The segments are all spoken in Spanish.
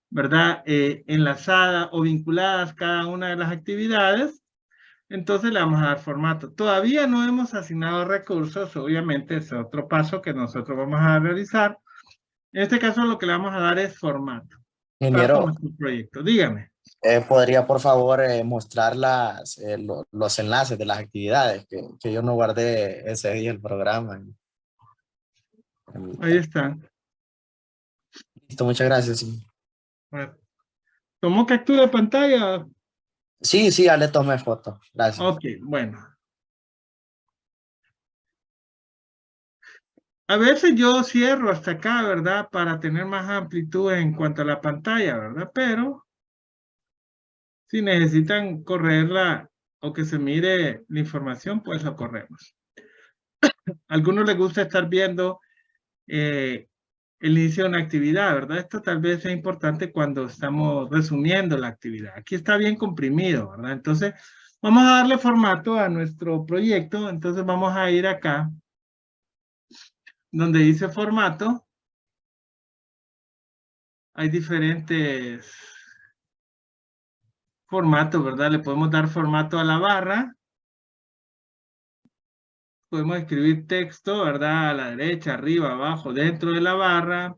¿verdad? Enlazadas o vinculadas cada una de las actividades, entonces le vamos a dar formato. Todavía no hemos asignado recursos, obviamente es otro paso que nosotros vamos a realizar. En este caso lo que le vamos a dar es formato para Ingeniero, nuestro proyecto. Dígame. ¿podría por favor mostrar los enlaces de las actividades que yo no guardé ese día el programa? Ahí están. Listo, muchas gracias. Sí, Bueno, ¿tomó captura de pantalla? sí, sí, ya le tomé foto. Gracias. Ok, bueno. A veces yo cierro hasta acá, ¿verdad? Para tener más amplitud en cuanto a la pantalla, ¿verdad? Pero si necesitan correrla o que se mire la información, pues lo corremos. A algunos les gusta estar viendo eh, el inicio de una actividad, ¿verdad? Esto tal vez es importante cuando estamos resumiendo la actividad. Aquí está bien comprimido, ¿verdad? Entonces, vamos a darle formato a nuestro proyecto. Entonces, vamos a ir acá, donde dice formato. Hay diferentes formatos, ¿verdad? Le podemos dar formato a la barra. Podemos escribir texto, ¿verdad? A la derecha, arriba, abajo, dentro de la barra.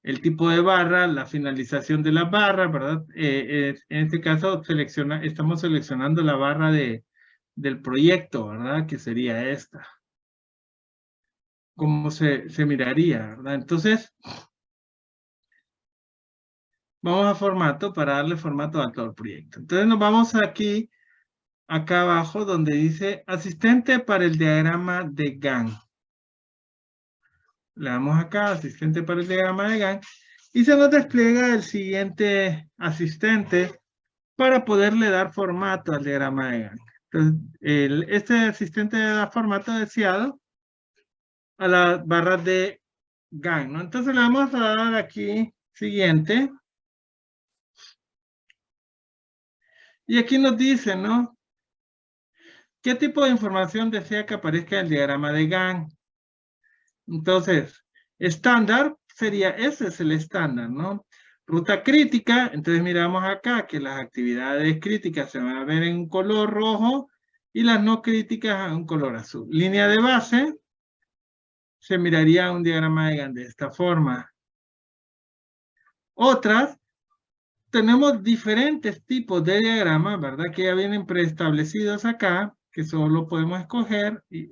El tipo de barra, la finalización de la barra, ¿verdad? En este caso estamos seleccionando la barra del proyecto, ¿verdad? Que sería esta. ¿Cómo se miraría, verdad? Entonces, vamos a formato para darle formato a todo el proyecto. Entonces nos vamos aquí, acá abajo, donde dice asistente para el diagrama de Gantt. Le damos acá, asistente para el diagrama de Gantt, y se nos despliega el siguiente asistente para poderle dar formato al diagrama de Gantt. Entonces, este asistente le da formato deseado a las barras de Gantt, ¿no? Entonces le vamos a dar aquí siguiente. Y aquí nos dice, ¿no? ¿Qué tipo de información desea que aparezca en el diagrama de Gantt? Entonces, estándar sería, ese es el estándar, ¿no? Ruta crítica, entonces miramos acá que las actividades críticas se van a ver en un color rojo y las no críticas en un color azul. Línea de base, se miraría un diagrama de Gantt de esta forma. Otras, tenemos diferentes tipos de diagramas, ¿verdad? Que ya vienen preestablecidos acá, que solo podemos escoger y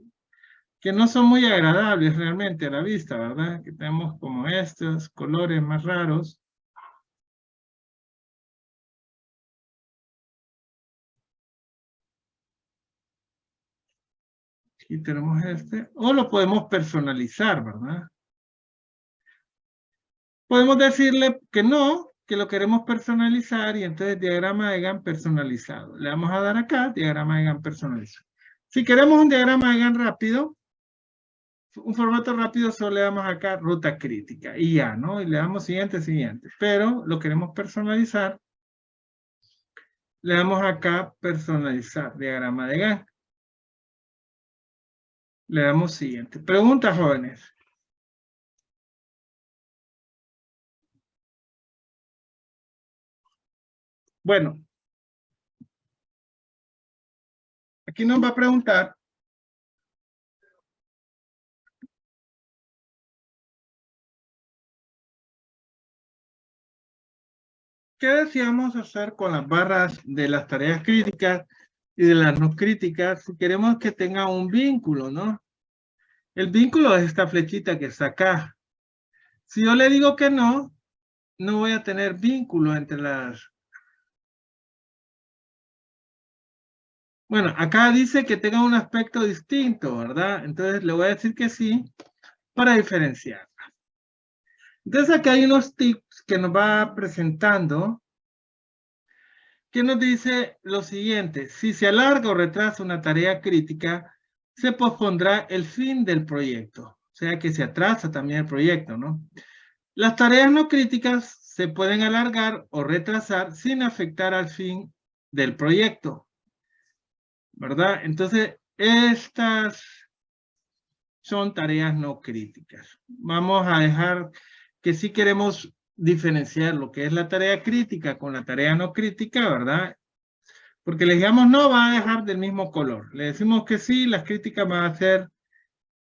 que no son muy agradables realmente a la vista, ¿verdad? Que tenemos como estos colores más raros. Aquí tenemos este. O lo podemos personalizar, ¿verdad? Podemos decirle que no, que lo queremos personalizar y entonces diagrama de Gantt personalizado. Le vamos a dar acá, diagrama de Gantt personalizado. Si queremos un diagrama de Gantt rápido, un formato rápido, solo le damos acá ruta crítica y ya, ¿no? Y le damos siguiente, siguiente. Pero lo queremos personalizar, le damos acá personalizar, diagrama de Gantt. Le damos siguiente. Preguntas, jóvenes. Bueno, aquí nos va a preguntar qué deseamos hacer con las barras de las tareas críticas y de las no críticas si queremos que tenga un vínculo, ¿no? El vínculo es esta flechita que está acá. Si yo le digo que no, no voy a tener vínculo entre las... Bueno, acá dice que tenga un aspecto distinto, ¿verdad? Entonces le voy a decir que sí para diferenciar. Entonces acá hay unos tips que nos va presentando que nos dice lo siguiente: si se alarga o retrasa una tarea crítica, se pospondrá el fin del proyecto. O sea que se atrasa también el proyecto, ¿no? Las tareas no críticas se pueden alargar o retrasar sin afectar al fin del proyecto, ¿verdad? Entonces, estas son tareas no críticas. Vamos a dejar que si queremos diferenciar lo que es la tarea crítica con la tarea no crítica, ¿verdad? Porque le digamos no, va a dejar del mismo color. Le decimos que sí, las críticas van a ser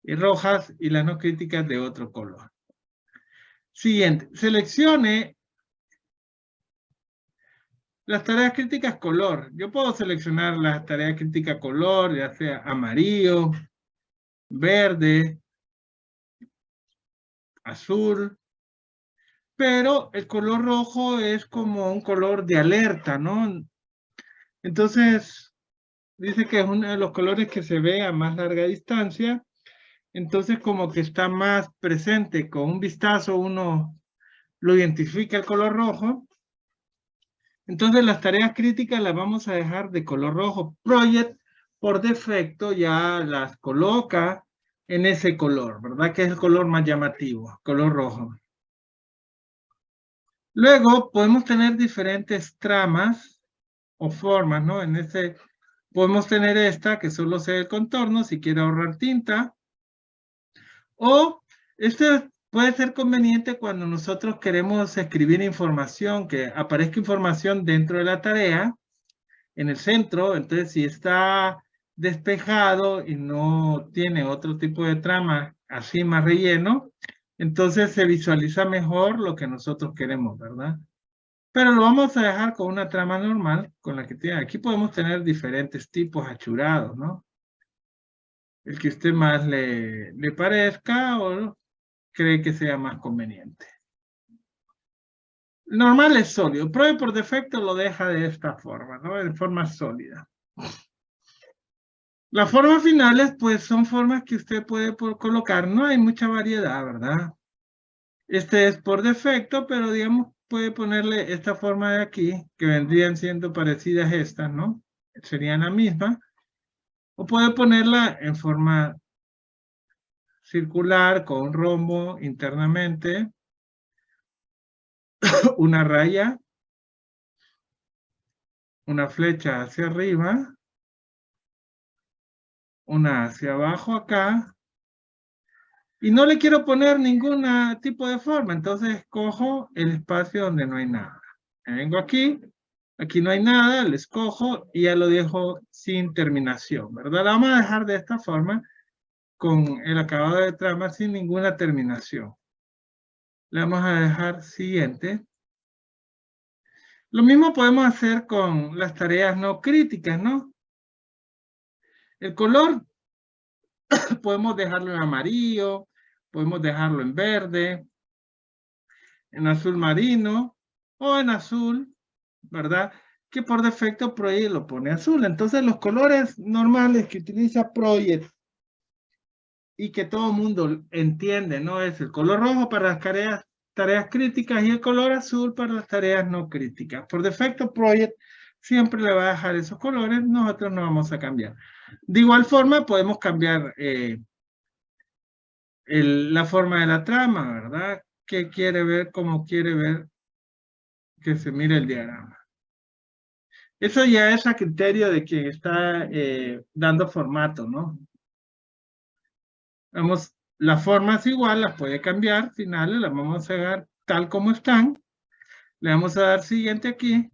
rojas y las no críticas de otro color. Siguiente, seleccione las tareas críticas color. Yo puedo seleccionar las tareas críticas color, ya sea amarillo, verde, azul, pero el color rojo es como un color de alerta, ¿no? Entonces, dice que es uno de los colores que se ve a más larga distancia, entonces como que está más presente, con un vistazo uno lo identifica el color rojo. Entonces las tareas críticas las vamos a dejar de color rojo. Project por defecto ya las coloca en ese color, ¿verdad? Que es el color más llamativo, color rojo. Luego podemos tener diferentes tramas o formas, ¿no? En este podemos tener esta que solo sea el contorno si quiere ahorrar tinta. O este puede ser conveniente cuando nosotros queremos escribir información, que aparezca información dentro de la tarea, en el centro. Entonces si está despejado y no tiene otro tipo de trama así más relleno, entonces se visualiza mejor lo que nosotros queremos, ¿verdad? Pero lo vamos a dejar con una trama normal, con la que tiene. Aquí podemos tener diferentes tipos achurados, ¿no? El que a usted más le parezca o cree que sea más conveniente. Normal es sólido. Prove por defecto lo deja de esta forma, ¿no? De forma sólida. Las formas finales, pues, son formas que usted puede colocar. No hay mucha variedad, ¿verdad? Este es por defecto, pero digamos, puede ponerle esta forma de aquí, que vendrían siendo parecidas a estas, ¿no? Serían la misma. O puede ponerla en forma circular, con un rombo internamente, una raya, una flecha hacia arriba, una hacia abajo acá, y no le quiero poner ningún tipo de forma, entonces escojo el espacio donde no hay nada. Me vengo aquí, aquí no hay nada, le escojo y ya lo dejo sin terminación, ¿verdad? La vamos a dejar de esta forma, con el acabado de trama sin ninguna terminación. Le vamos a dejar siguiente. Lo mismo podemos hacer con las tareas no críticas, ¿no? El color podemos dejarlo en amarillo, podemos dejarlo en verde, en azul marino o en azul, ¿verdad? Que por defecto Project lo pone azul. Entonces los colores normales que utiliza Project y que todo el mundo entiende, ¿no? Es el color rojo para las tareas críticas y el color azul para las tareas no críticas. Por defecto Project siempre le va a dejar esos colores, nosotros no vamos a cambiar. De igual forma podemos cambiar la forma de la trama, ¿verdad? ¿Qué quiere ver? ¿Cómo quiere ver que se mire el diagrama? Eso ya es a criterio de quien está dando formato, ¿no? Vamos, las formas igual las puede cambiar, finales las vamos a dejar tal como están. Le vamos a dar siguiente aquí.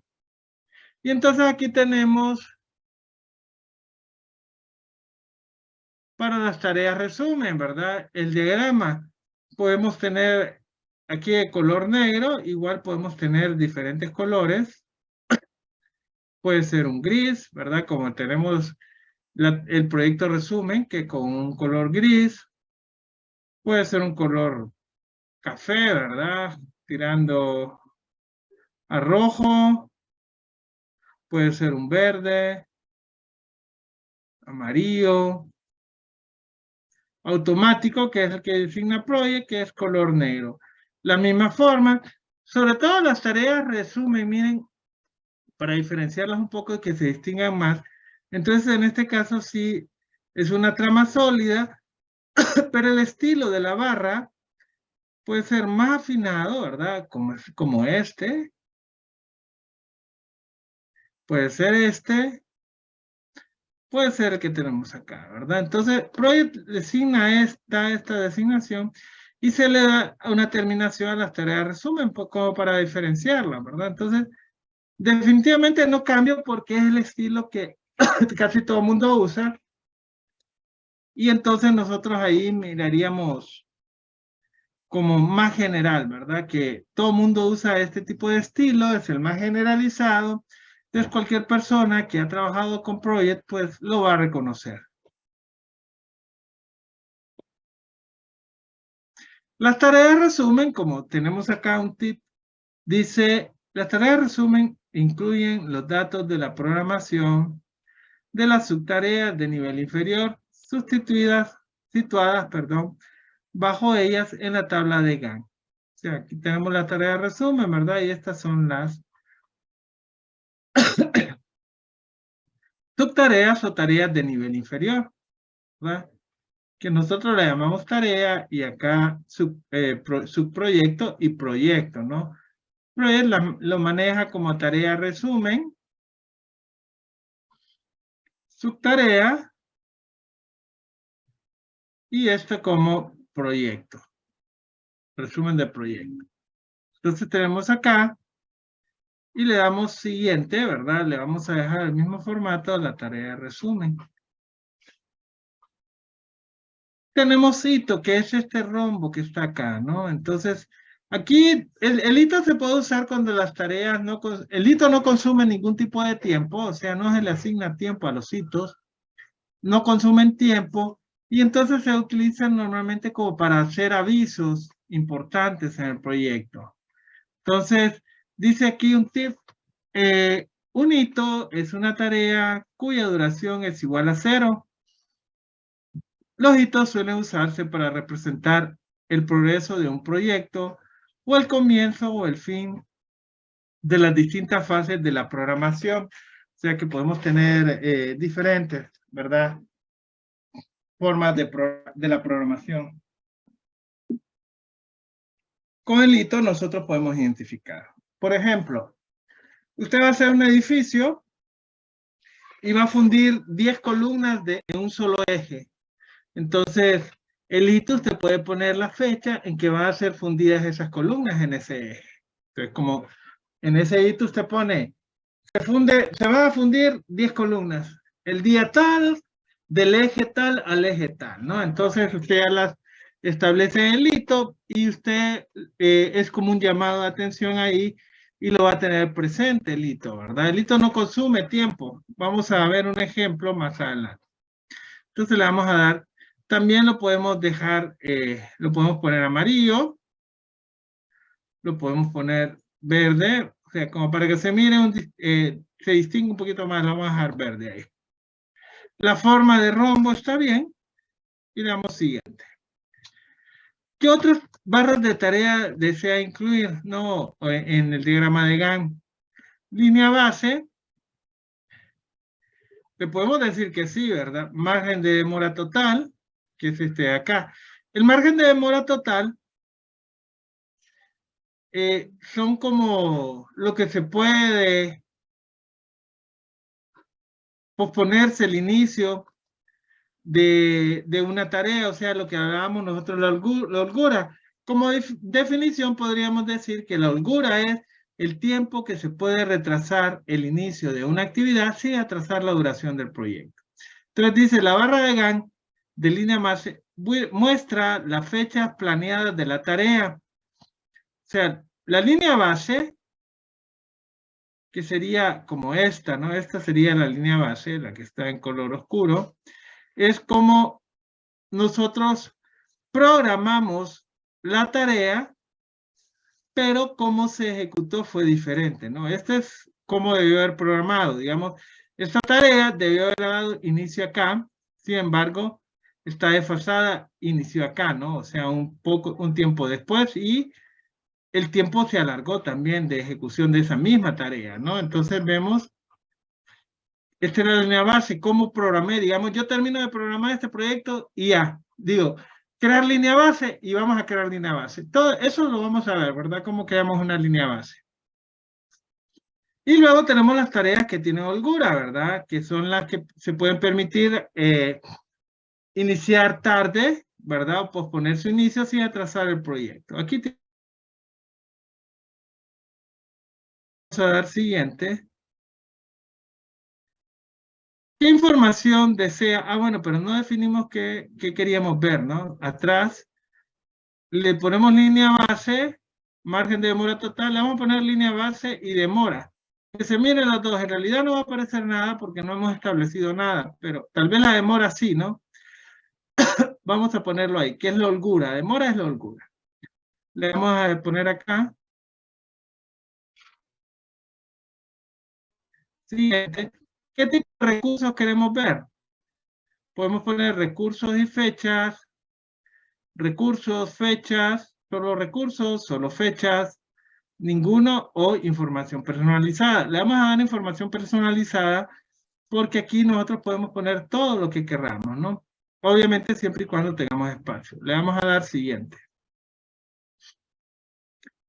Y entonces aquí tenemos para las tareas resumen, ¿verdad? El diagrama. Podemos tener aquí de color negro, igual podemos tener diferentes colores. Puede ser un gris, ¿verdad? Como tenemos el proyecto resumen, que con un color gris. Puede ser un color café, ¿verdad? Tirando a rojo. Puede ser un verde, amarillo, automático, que es el que designa Project, que es color negro. La misma forma, sobre todo las tareas resumen, miren, para diferenciarlas un poco y que se distingan más. Entonces, en este caso sí es una trama sólida, pero el estilo de la barra puede ser más afinado, ¿verdad? Como este. Puede ser este. Puede ser el que tenemos acá, ¿verdad? Entonces, Project designa esta designación y se le da una terminación a las tareas de resumen, pues, como para diferenciarlas, ¿verdad? Entonces, definitivamente no cambio porque es el estilo que casi todo el mundo usa, y entonces nosotros ahí miraríamos como más general, ¿verdad? Que todo el mundo usa este tipo de estilo, es el más generalizado, entonces cualquier persona que ha trabajado con Project, pues lo va a reconocer. Las tareas de resumen, como tenemos acá un tip, dice, las tareas de resumen incluyen los datos de la programación de las subtareas de nivel inferior, situadas, bajo ellas en la tabla de Gantt. O sea, aquí tenemos la tarea de resumen, ¿verdad? Y estas son las subtareas o tareas de nivel inferior, ¿verdad? Que nosotros le llamamos tarea y acá subproyecto y proyecto, ¿no? Project lo maneja como tarea resumen, subtarea, y esto como proyecto, resumen de proyecto. Entonces tenemos acá y le damos siguiente, ¿verdad? Le vamos a dejar el mismo formato a la tarea de resumen. Tenemos hito, que es este rombo que está acá, ¿no? Entonces, aquí el hito se puede usar cuando las tareas no... El hito no consume ningún tipo de tiempo, o sea, no se le asigna tiempo a los hitos, no consumen tiempo, y entonces se utilizan normalmente como para hacer avisos importantes en el proyecto. Entonces, dice aquí un tip, un hito es una tarea cuya duración es igual a 0. Los hitos suelen usarse para representar el progreso de un proyecto o el comienzo o el fin de las distintas fases de la programación. O sea que podemos tener diferentes, ¿verdad? Formas de la programación. Con el hito nosotros podemos identificar. Por ejemplo, usted va a hacer un edificio y va a fundir 10 columnas en un solo eje. Entonces, el hito usted puede poner la fecha en que van a ser fundidas esas columnas en ese eje. Entonces, como en ese hito usted pone, se van a fundir 10 columnas, el día tal, del eje tal al eje tal, ¿no? Entonces, usted ya las establece en el hito y usted es como un llamado de atención ahí y lo va a tener presente el hito, ¿verdad? El hito no consume tiempo. Vamos a ver un ejemplo más adelante. Entonces le vamos a dar, también lo podemos dejar, lo podemos poner amarillo, lo podemos poner verde, o sea, como para que se mire, se distingue un poquito más, lo vamos a dejar verde ahí. La forma de rombo está bien, y le damos siguiente. ¿Qué otras barras de tarea desea incluir? No, en el diagrama de Gantt. Línea base, le podemos decir que sí, ¿verdad? Margen de demora total, que es este de acá. El margen de demora total son como lo que se puede posponerse el inicio de una tarea, o sea, lo que hablábamos nosotros, la holgura. Como definición podríamos decir que la holgura es el tiempo que se puede retrasar el inicio de una actividad sin atrasar la duración del proyecto. Entonces dice, la barra de Gantt de línea base muestra las fechas planeadas de la tarea. O sea, la línea base, que sería como esta, ¿no? Esta sería la línea base, la que está en color oscuro. Es como nosotros programamos la tarea, pero cómo se ejecutó fue diferente, ¿no? Este es cómo debió haber programado, digamos. Esta tarea debió haber dado inicio acá, sin embargo, está desfasada, inició acá, ¿no? O sea, un tiempo después, y el tiempo se alargó también de ejecución de esa misma tarea, ¿no? Entonces vemos, esta era la línea base, cómo programé, digamos, yo termino de programar este proyecto y ya, digo, crear línea base y vamos a crear línea base. Todo eso lo vamos a ver, ¿verdad? Cómo creamos una línea base. Y luego tenemos las tareas que tienen holgura, ¿verdad? Que son las que se pueden permitir iniciar tarde, ¿verdad? O posponer su inicio sin atrasar el proyecto. Aquí vamos a dar siguiente. ¿Qué información desea? Ah, bueno, pero no definimos qué queríamos ver, ¿no? Atrás le ponemos línea base, margen de demora total, le vamos a poner línea base y demora. Que se miren las dos, en realidad no va a aparecer nada porque no hemos establecido nada, pero tal vez la demora sí, ¿no? Vamos a ponerlo ahí. ¿Qué es la holgura? Demora es la holgura. Le vamos a poner acá. Siguiente. ¿Qué tipo de recursos queremos ver? Podemos poner recursos y fechas, recursos, solo fechas, ninguno o información personalizada. Le vamos a dar información personalizada porque aquí nosotros podemos poner todo lo que queramos, ¿no? Obviamente siempre y cuando tengamos espacio. Le vamos a dar siguiente.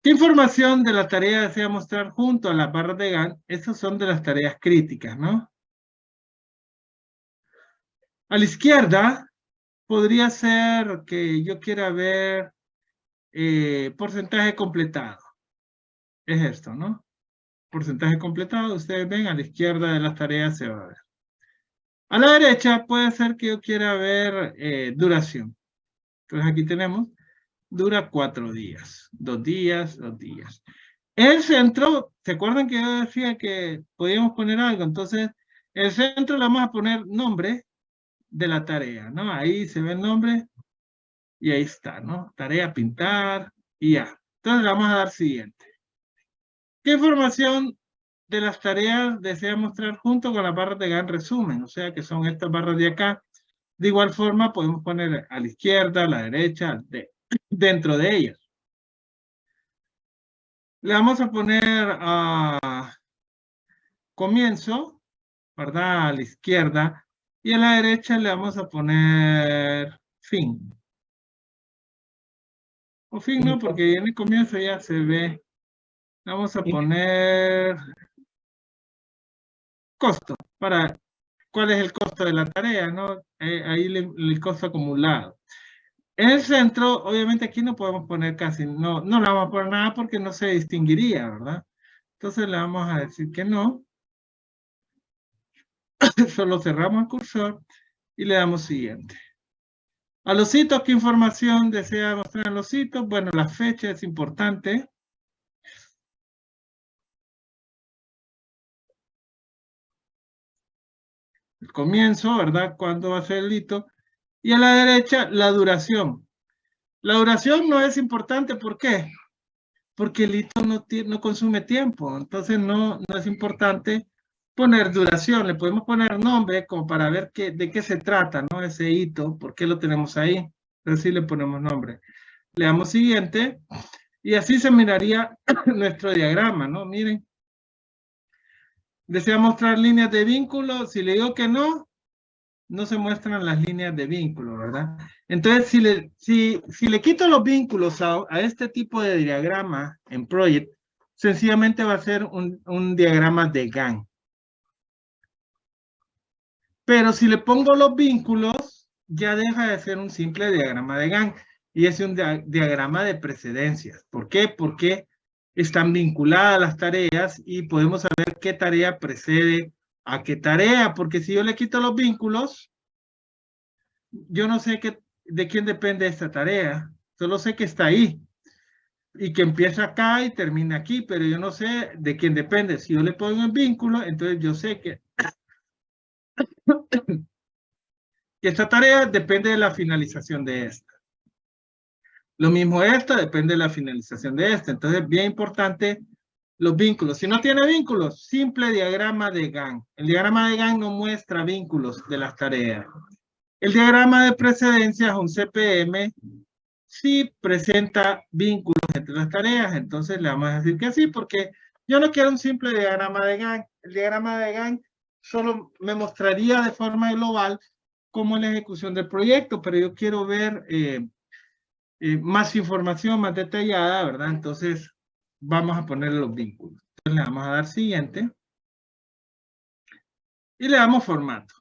¿Qué información de la tarea desea mostrar junto a las barras de Gantt? Esas son de las tareas críticas, ¿no? A la izquierda podría ser que yo quiera ver porcentaje completado. Es esto, ¿no? Porcentaje completado, ustedes ven, a la izquierda de las tareas se va a ver. A la derecha puede ser que yo quiera ver duración. Entonces aquí tenemos, dura 4 días, 2 días, 2 días. El centro, ¿se acuerdan que yo decía que podíamos poner algo? Entonces, el centro le vamos a poner nombre de la tarea, ¿no? Ahí se ve el nombre y ahí está, ¿no? Tarea pintar y ya. Entonces le vamos a dar siguiente. ¿Qué información de las tareas desea mostrar junto con las barras de Gantt resumen? O sea, que son estas barras de acá. De igual forma, podemos poner a la izquierda, a la derecha, dentro de ellas. Le vamos a poner a comienzo, ¿verdad? A la izquierda. Y a la derecha le vamos a poner fin. O fin no, porque en el comienzo ya se ve. Vamos a poner costo, para cuál es el costo de la tarea, ¿no? Ahí el costo acumulado. En el centro, obviamente aquí no podemos poner casi, no le vamos a poner nada porque no se distinguiría, ¿verdad? Entonces le vamos a decir que no. Solo cerramos el cursor y le damos siguiente. A los hitos, ¿qué información desea mostrar en los hitos? Bueno, la fecha es importante. El comienzo, ¿verdad? ¿Cuándo va a ser el hito? Y a la derecha, la duración. La duración no es importante, ¿por qué? Porque el hito no consume tiempo, entonces no es importante poner duración. Le podemos poner nombre como para ver de qué se trata, ¿no? Ese hito, ¿por qué lo tenemos ahí? Entonces sí le ponemos nombre. Le damos siguiente y así se miraría nuestro diagrama, ¿no? Miren. ¿Desea mostrar líneas de vínculo? Si le digo que no se muestran las líneas de vínculo, ¿verdad? Entonces, si le quito los vínculos a este tipo de diagrama en Project, sencillamente va a ser un diagrama de Gantt. Pero si le pongo los vínculos, ya deja de ser un simple diagrama de Gantt y es un diagrama de precedencias. ¿Por qué? Porque están vinculadas las tareas y podemos saber qué tarea precede a qué tarea, porque si yo le quito los vínculos, yo no sé de quién depende esta tarea, solo sé que está ahí y que empieza acá y termina aquí, pero yo no sé de quién depende. Si yo le pongo el vínculo, entonces yo sé que esta tarea depende de la finalización de esta. Lo mismo esta depende de la finalización de esta. Entonces, bien importante los vínculos. Si no tiene vínculos, simple diagrama de Gantt. El diagrama de Gantt no muestra vínculos de las tareas. El diagrama de precedencias, un CPM, sí presenta vínculos entre las tareas, entonces le vamos a decir que sí, porque yo no quiero un simple diagrama de Gantt. El diagrama de Gantt solo me mostraría de forma global cómo es la ejecución del proyecto, pero yo quiero ver más información, más detallada, ¿verdad? Entonces vamos a poner los vínculos. Entonces le vamos a dar siguiente y le damos formato.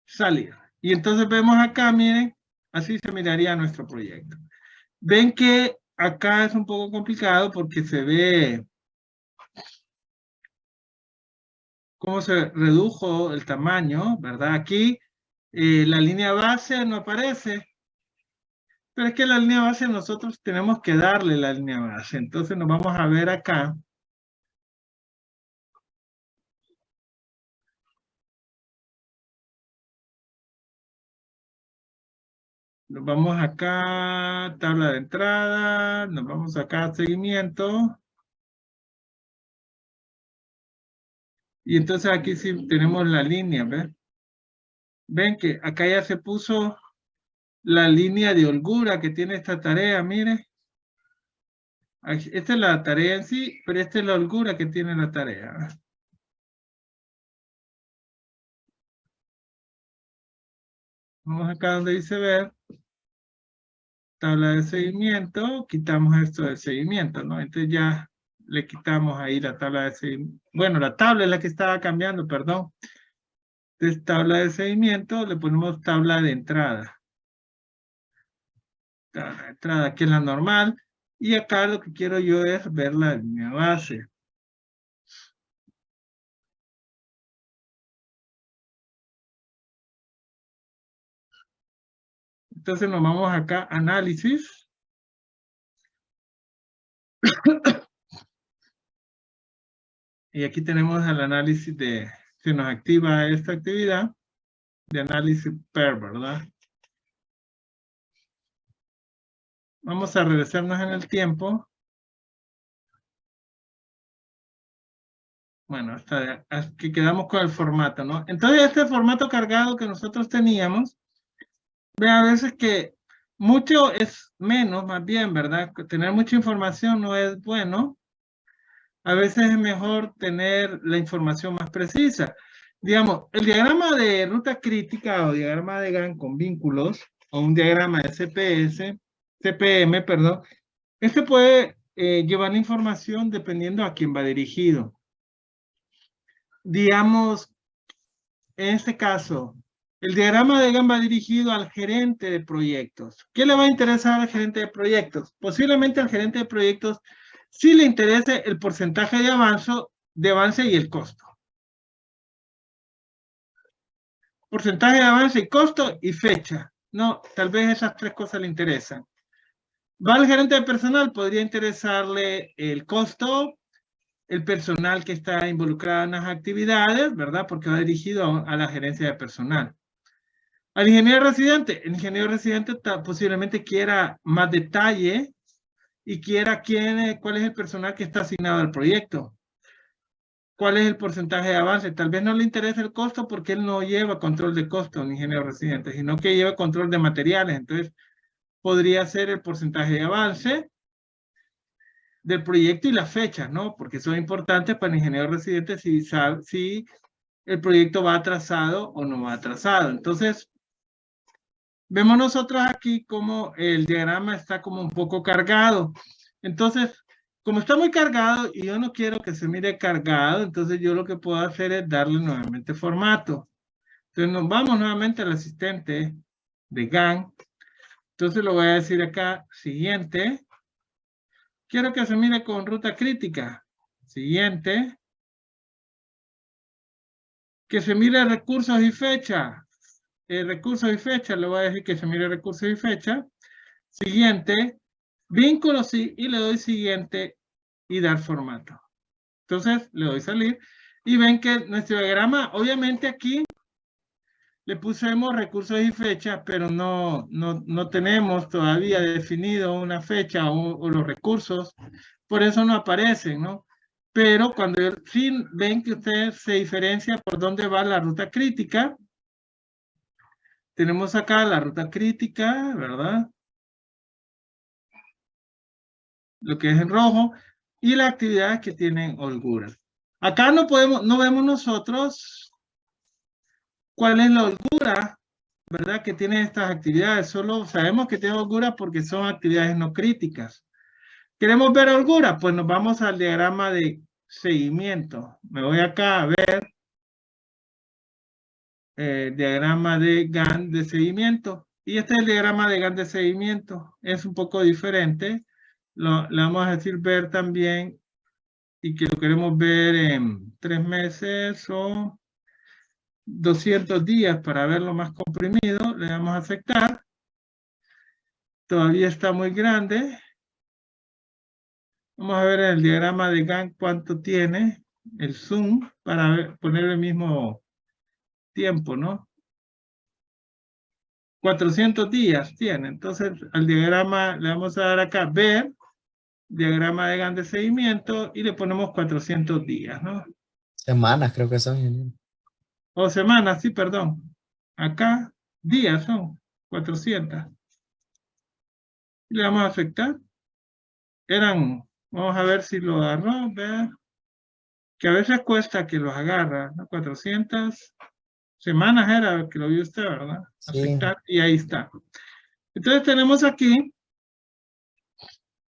Salida. Y entonces vemos acá, miren, Así se miraría nuestro proyecto. Ven que acá es un poco complicado porque se ve cómo se redujo el tamaño, ¿verdad? Aquí la línea base no aparece, pero es que la línea base nosotros tenemos que darle la línea base. Entonces nos vamos a ver acá. Nos vamos acá, tabla de entrada, nos vamos acá a seguimiento. Y entonces aquí sí tenemos la línea, ¿ven? Ven que acá ya se puso la línea de holgura que tiene esta tarea, mire. Esta es la tarea en sí, pero esta es la holgura que tiene la tarea. Vamos acá donde dice ver, tabla de seguimiento, quitamos esto de seguimiento, ¿no? Entonces ya le quitamos ahí la tabla de seguimiento. Bueno, la tabla es la que estaba cambiando, perdón. Entonces tabla de seguimiento, le ponemos tabla de entrada. Tabla de entrada, que es la normal. Y acá lo que quiero yo es ver la línea base. Entonces nos vamos acá, análisis. Y aquí tenemos el análisis de, se nos activa esta actividad de análisis PER, ¿verdad? Vamos a regresarnos en el tiempo. Bueno, hasta que quedamos con el formato, ¿no? Entonces este formato cargado que nosotros teníamos, ve a veces que mucho es menos, más bien, ¿verdad? Tener mucha información no es bueno. A veces es mejor tener la información más precisa. Digamos, el diagrama de ruta crítica o diagrama de Gantt con vínculos, o un diagrama de CPM, perdón, este puede llevar la información dependiendo a quién va dirigido. Digamos, en este caso, el diagrama de Gantt va dirigido al gerente de proyectos. ¿Qué le va a interesar al gerente de proyectos? Posiblemente al gerente de proyectos sí le interese el porcentaje de avance y el costo. Porcentaje de avance y costo y fecha. No, tal vez esas tres cosas le interesan. Va al gerente de personal, podría interesarle el costo, el personal que está involucrado en las actividades, ¿verdad? Porque va dirigido a la gerencia de personal. Al ingeniero residente, el ingeniero residente posiblemente quiera más detalle y quiera cuál es el personal que está asignado al proyecto. ¿Cuál es el porcentaje de avance? Tal vez no le interese el costo porque él no lleva control de costo, un ingeniero residente, sino que lleva control de materiales. Entonces, podría ser el porcentaje de avance del proyecto y las fechas, ¿no? Porque son importantes para el ingeniero residente si sabe si el proyecto va atrasado o no va atrasado. Entonces, vemos nosotros aquí como el diagrama está como un poco cargado. Entonces, como está muy cargado y yo no quiero que se mire cargado, entonces yo lo que puedo hacer es darle nuevamente formato. Entonces nos vamos nuevamente al asistente de Gantt. Entonces lo voy a decir acá, siguiente. Quiero que se mire con ruta crítica. Siguiente. Que se mire recursos y fecha. Recursos y fecha, le voy a decir que se mire recursos y fecha. Siguiente. Vínculos y le doy siguiente y dar formato. Entonces le doy salir y ven que nuestro diagrama, obviamente aquí le pusimos recursos y fechas, pero no tenemos todavía definido una fecha o los recursos, por eso no aparecen, ¿no? Pero cuando sí ven que ustedes se diferencia por dónde va la ruta crítica, tenemos acá la ruta crítica, ¿verdad? Lo que es en rojo, y las actividades que tienen holgura. Acá no vemos nosotros cuál es la holgura, ¿verdad? Que tiene estas actividades. Solo sabemos que tiene holgura porque son actividades no críticas. ¿Queremos ver holgura? Pues nos vamos al diagrama de seguimiento. Me voy acá a ver diagrama de Gantt de seguimiento. Y este es el diagrama de Gantt de seguimiento. Es un poco diferente. Le vamos a decir ver también y que lo queremos ver en 3 meses o 200 días para verlo más comprimido. Le damos a aceptar. Todavía está muy grande. Vamos a ver en el diagrama de Gantt cuánto tiene el zoom para poner el mismo tiempo, ¿no? 400 días tiene. Entonces, al diagrama le vamos a dar acá ver, diagrama de Gantt de seguimiento y le ponemos 400 días, ¿no? Semanas creo que son, ingeniero. O semanas, sí, perdón. Acá, días son 400. Y le vamos a aceptar. Vamos a ver si lo agarró, vean. Que a veces cuesta que los agarra, ¿no? 400 semanas era que lo vio usted, ¿verdad? Sí. Aceptar y ahí está. Entonces tenemos aquí,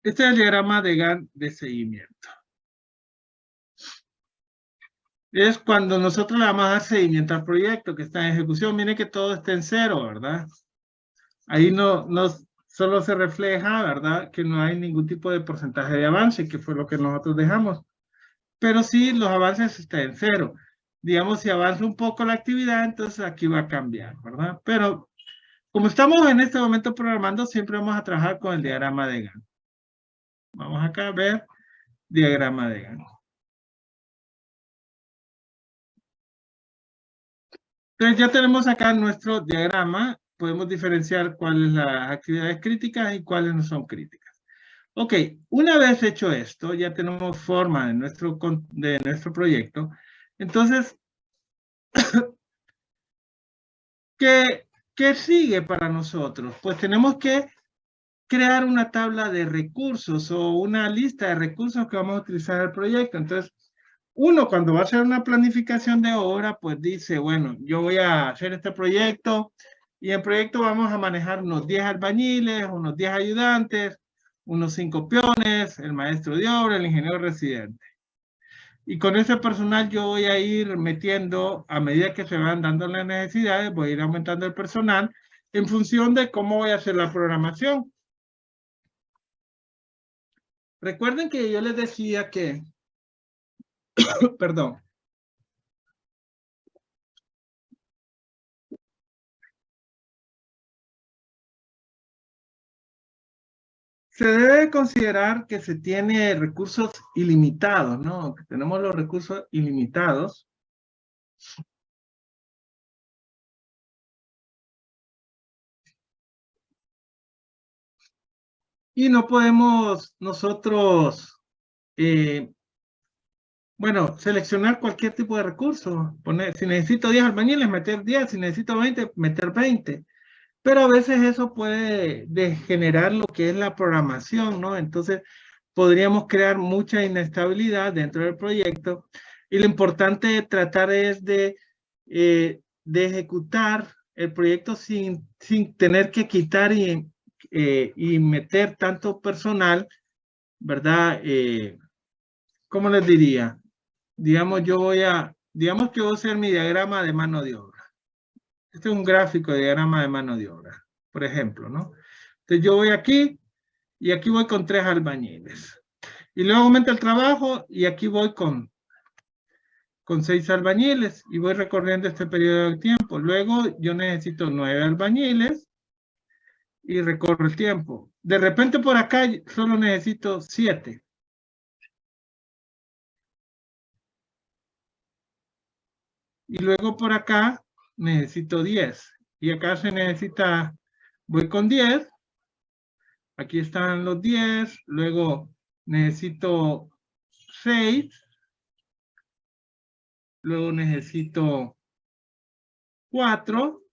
este es el diagrama de Gantt de seguimiento. Es cuando nosotros le vamos a dar seguimiento al proyecto que está en ejecución. Mire que todo está en cero, ¿verdad? Ahí no solo se refleja, ¿verdad? Que no hay ningún tipo de porcentaje de avance, que fue lo que nosotros dejamos. Pero sí, los avances están en cero. Digamos, si avanza un poco la actividad, entonces aquí va a cambiar, ¿verdad? Pero como estamos en este momento programando, siempre vamos a trabajar con el diagrama de Gantt. Vamos acá a ver diagrama de Gantt. Entonces ya tenemos acá nuestro diagrama. Podemos diferenciar cuáles son las actividades críticas y cuáles no son críticas. Ok, una vez hecho esto, ya tenemos forma de nuestro proyecto. Entonces, ¿qué sigue para nosotros? Pues tenemos que crear una tabla de recursos o una lista de recursos que vamos a utilizar en el proyecto. Entonces, uno cuando va a hacer una planificación de obra, pues dice, bueno, yo voy a hacer este proyecto y en el proyecto vamos a manejar unos 10 albañiles, unos 10 ayudantes, unos 5 peones, el maestro de obra, el ingeniero residente. Y con ese personal yo voy a ir metiendo, a medida que se van dando las necesidades, voy a ir aumentando el personal en función de cómo voy a hacer la programación. Recuerden que yo les decía que, perdón, se debe considerar que se tiene recursos ilimitados, ¿no? Que tenemos los recursos ilimitados. Y no podemos nosotros, bueno, seleccionar cualquier tipo de recurso. Poner, si necesito 10 albañiles, meter 10. Si necesito 20, meter 20. Pero a veces eso puede degenerar lo que es la programación, ¿no? Entonces, podríamos crear mucha inestabilidad dentro del proyecto. Y lo importante de tratar es de ejecutar el proyecto sin tener que quitar y meter tanto personal, ¿verdad? ¿Cómo les diría? Digamos que voy a hacer mi diagrama de mano de obra. Este es un gráfico de diagrama de mano de obra, por ejemplo, ¿no? Entonces yo voy aquí y aquí voy con 3 albañiles. Y luego aumenta el trabajo y aquí voy con 6 albañiles y voy recorriendo este periodo de tiempo. Luego yo necesito 9 albañiles y recorro el tiempo. De repente por acá solo necesito 7. Y luego por acá necesito 10. Y acá se necesita, voy con 10. Aquí están los 10. Luego necesito 6. Luego necesito 4.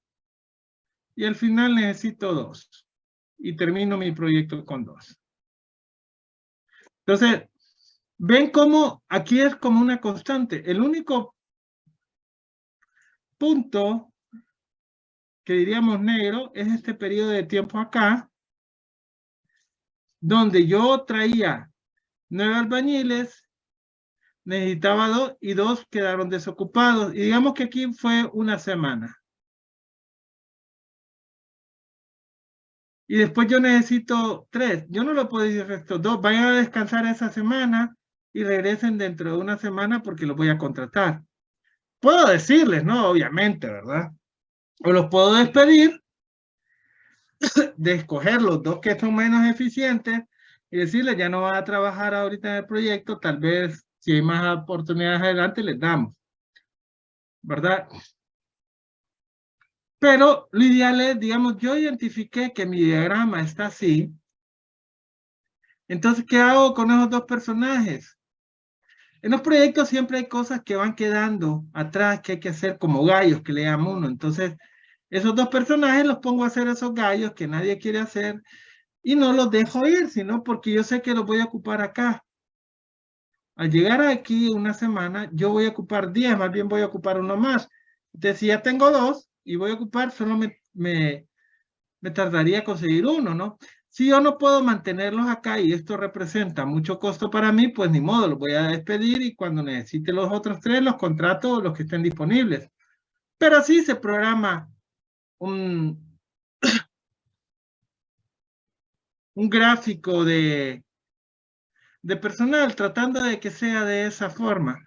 Y al final necesito 2. Y termino mi proyecto con 2. Entonces, ven cómo aquí es como una constante. El único punto que diríamos negro es este periodo de tiempo acá, donde yo traía 9 albañiles, necesitaba 2 y 2 quedaron desocupados. Y digamos que aquí fue una semana. y después yo necesito 3. Yo no lo puedo decir estos 2. Vayan a descansar esa semana y regresen dentro de una semana porque los voy a contratar. Puedo decirles, ¿no? Obviamente, ¿verdad? O los puedo despedir, de escoger los 2 que son menos eficientes y decirles, ya no van a trabajar ahorita en el proyecto, tal vez si hay más oportunidades adelante les damos, ¿verdad? Pero lo ideal es, digamos, yo identifiqué que mi diagrama está así. Entonces, ¿qué hago con esos 2 personajes? En los proyectos siempre hay cosas que van quedando atrás que hay que hacer como gallos, que le llama uno. Entonces, esos 2 personajes los pongo a hacer esos gallos que nadie quiere hacer y no los dejo ir, sino porque yo sé que los voy a ocupar acá. Al llegar aquí una semana, yo voy a ocupar 10, más bien voy a ocupar uno más. Entonces, si ya tengo 2 y voy a ocupar, solo me tardaría conseguir uno, ¿no? Si yo no puedo mantenerlos acá y esto representa mucho costo para mí, pues ni modo, los voy a despedir y cuando necesite los otros 3, los contrato los que estén disponibles. Pero así se programa un gráfico de personal, tratando de que sea de esa forma.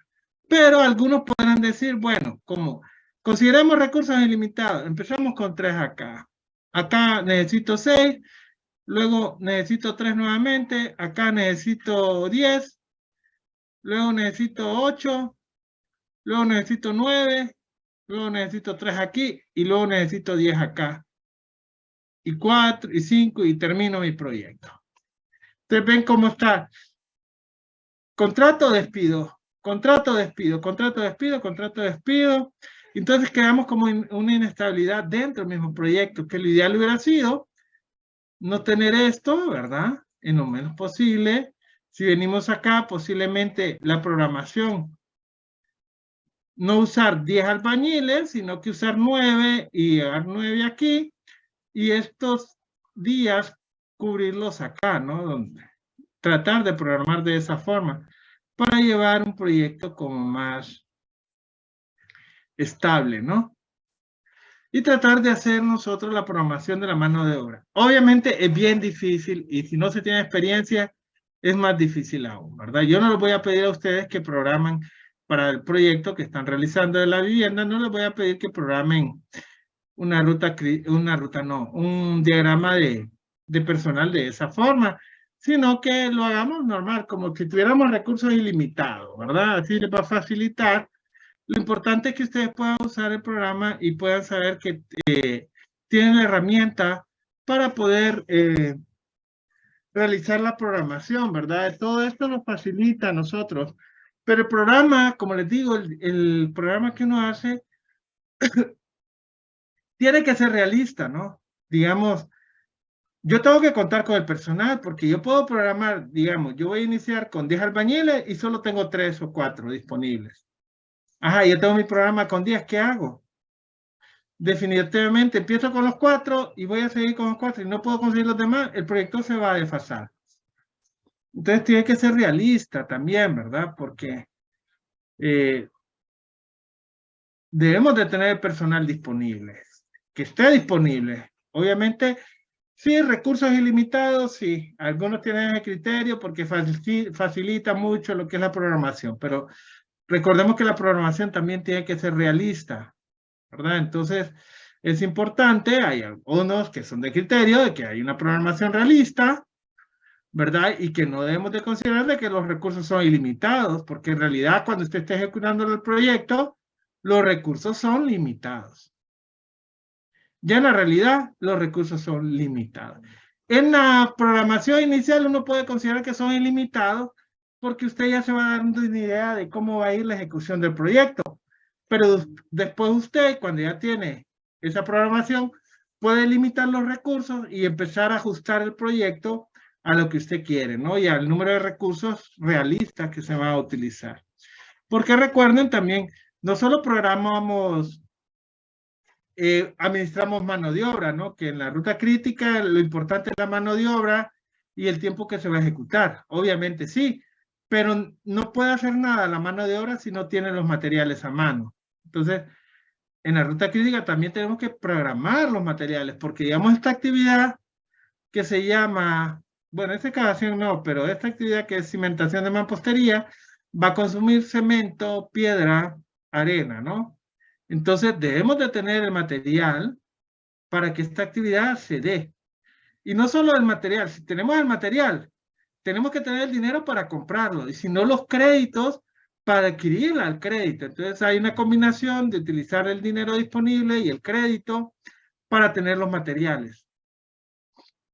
Pero algunos podrán decir, bueno, como consideremos recursos ilimitados, empezamos con 3 acá. Acá necesito 6, luego necesito 3 nuevamente, acá necesito 10, luego necesito 8, luego necesito 9, luego necesito 3 aquí y luego necesito 10 acá. Y 4 y 5 y termino mi proyecto. Ustedes ven cómo está. Contrato, despido, contrato, despido, contrato, despido, contrato, despido. Entonces quedamos como en una inestabilidad dentro del mismo proyecto, que lo ideal hubiera sido no tener esto, ¿verdad? En lo menos posible. Si venimos acá, posiblemente la programación, no usar 10 albañiles, sino que usar 9 y llevar 9 aquí, y estos días cubrirlos acá, ¿no? Tratar de programar de esa forma para llevar un proyecto como más estable, ¿no? Y tratar de hacer nosotros la programación de la mano de obra. Obviamente es bien difícil y si no se tiene experiencia es más difícil aún, ¿verdad? Yo no les voy a pedir a ustedes que programen para el proyecto que están realizando de la vivienda, no les voy a pedir que programen un diagrama de personal de esa forma, sino que lo hagamos normal, como si tuviéramos recursos ilimitados, ¿verdad? Así les va a facilitar. Lo importante es que ustedes puedan usar el programa y puedan saber que tienen la herramienta para poder realizar la programación, ¿verdad? Todo esto nos facilita a nosotros. Pero el programa, como les digo, el programa que uno hace tiene que ser realista, ¿no? Digamos, yo tengo que contar con el personal porque yo puedo programar, digamos, yo voy a iniciar con 10 albañiles y solo tengo 3 o 4 disponibles. Ajá, yo tengo mi programa con 10, ¿qué hago? Definitivamente empiezo con los 4 y voy a seguir con los 4 y no puedo conseguir los demás, el proyecto se va a desfasar. Entonces tiene que ser realista también, ¿verdad? Porque debemos de tener personal disponible, que esté disponible. Obviamente, sí, recursos ilimitados, sí. Algunos tienen ese criterio porque facilita mucho lo que es la programación, pero recordemos que la programación también tiene que ser realista, ¿verdad? Entonces, es importante, hay algunos que son de criterio de que hay una programación realista, ¿verdad? Y que no debemos de considerar de que los recursos son ilimitados, porque en realidad cuando usted esté ejecutando el proyecto, los recursos son limitados. Ya en la realidad, los recursos son limitados. En la programación inicial uno puede considerar que son ilimitados porque usted ya se va dando una idea de cómo va a ir la ejecución del proyecto. Pero después usted, cuando ya tiene esa programación, puede limitar los recursos y empezar a ajustar el proyecto a lo que usted quiere, ¿no? Y al número de recursos realistas que se van a utilizar. Porque recuerden también, no solo programamos administramos mano de obra, ¿no? Que en la ruta crítica lo importante es la mano de obra y el tiempo que se va a ejecutar. Obviamente sí, pero no puede hacer nada la mano de obra si no tiene los materiales a mano. Entonces, en la ruta crítica también tenemos que programar los materiales, porque digamos esta actividad que se llama, bueno, esta excavación no, pero esta actividad que es cimentación de mampostería, va a consumir cemento, piedra, arena, ¿no? Entonces debemos de tener el material para que esta actividad se dé. Y no solo el material, si tenemos el material, tenemos que tener el dinero para comprarlo, y si no los créditos, para adquirir el crédito. Entonces hay una combinación de utilizar el dinero disponible y el crédito para tener los materiales.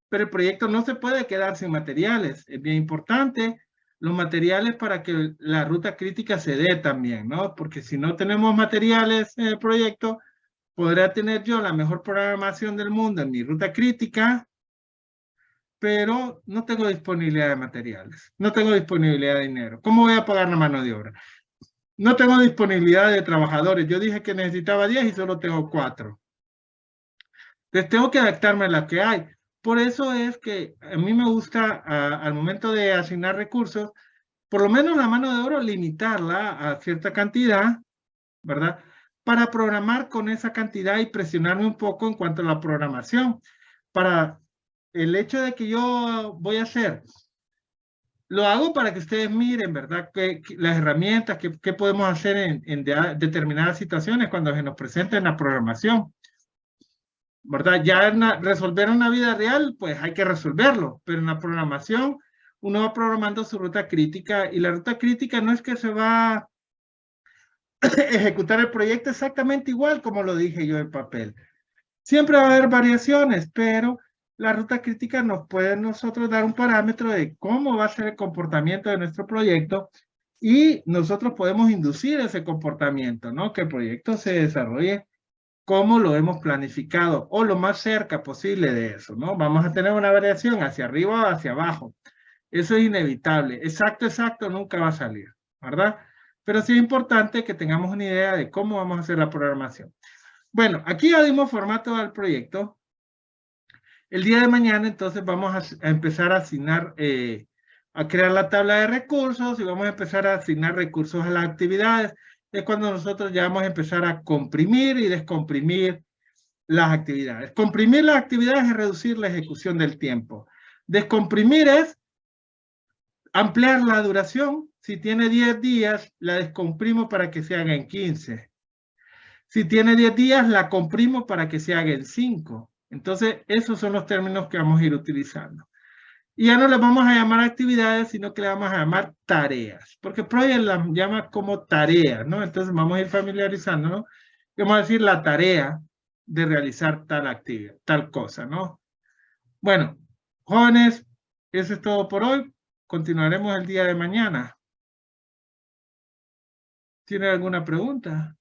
Pero el proyecto no se puede quedar sin materiales, es bien importante los materiales para que la ruta crítica se dé también, ¿no? Porque si no tenemos materiales en el proyecto, podrá tener yo la mejor programación del mundo en mi ruta crítica, pero no tengo disponibilidad de materiales, no tengo disponibilidad de dinero. ¿Cómo voy a pagar la mano de obra? No tengo disponibilidad de trabajadores. Yo dije que necesitaba 10 y solo tengo 4. Entonces tengo que adaptarme a la que hay. Por eso es que a mí me gusta, al momento de asignar recursos, por lo menos la mano de obra, limitarla a cierta cantidad, ¿verdad? Para programar con esa cantidad y presionarme un poco en cuanto a la programación. Para el hecho de que yo voy a hacer, lo hago para que ustedes miren, ¿verdad? Las herramientas, qué podemos hacer en determinadas situaciones cuando se nos presenta en la programación, ¿verdad? Ya resolver una vida real, pues hay que resolverlo, pero en la programación uno va programando su ruta crítica y la ruta crítica no es que se va a ejecutar el proyecto exactamente igual como lo dije yo en papel. Siempre va a haber variaciones, pero la ruta crítica nos puede nosotros dar un parámetro de cómo va a ser el comportamiento de nuestro proyecto y nosotros podemos inducir ese comportamiento, ¿no? Que el proyecto se desarrolle como lo hemos planificado o lo más cerca posible de eso, ¿no? Vamos a tener una variación hacia arriba o hacia abajo. Eso es inevitable. Exacto, nunca va a salir, ¿verdad? Pero sí es importante que tengamos una idea de cómo vamos a hacer la programación. Bueno, aquí ya dimos formato al proyecto. El día de mañana, entonces, vamos a empezar a asignar, a crear la tabla de recursos y vamos a empezar a asignar recursos a las actividades. Es cuando nosotros ya vamos a empezar a comprimir y descomprimir las actividades. Comprimir las actividades es reducir la ejecución del tiempo. Descomprimir es ampliar la duración. Si tiene 10 días, la descomprimo para que se haga en 15. Si tiene 10 días, la comprimo para que se haga en 5. Entonces, esos son los términos que vamos a ir utilizando. Y ya no le vamos a llamar actividades, sino que le vamos a llamar tareas, porque Project las llama como tareas, ¿no? Entonces vamos a ir familiarizándonos. Vamos a decir la tarea de realizar tal actividad, tal cosa, ¿no? Bueno, jóvenes, eso es todo por hoy. Continuaremos el día de mañana. ¿Tienen alguna pregunta?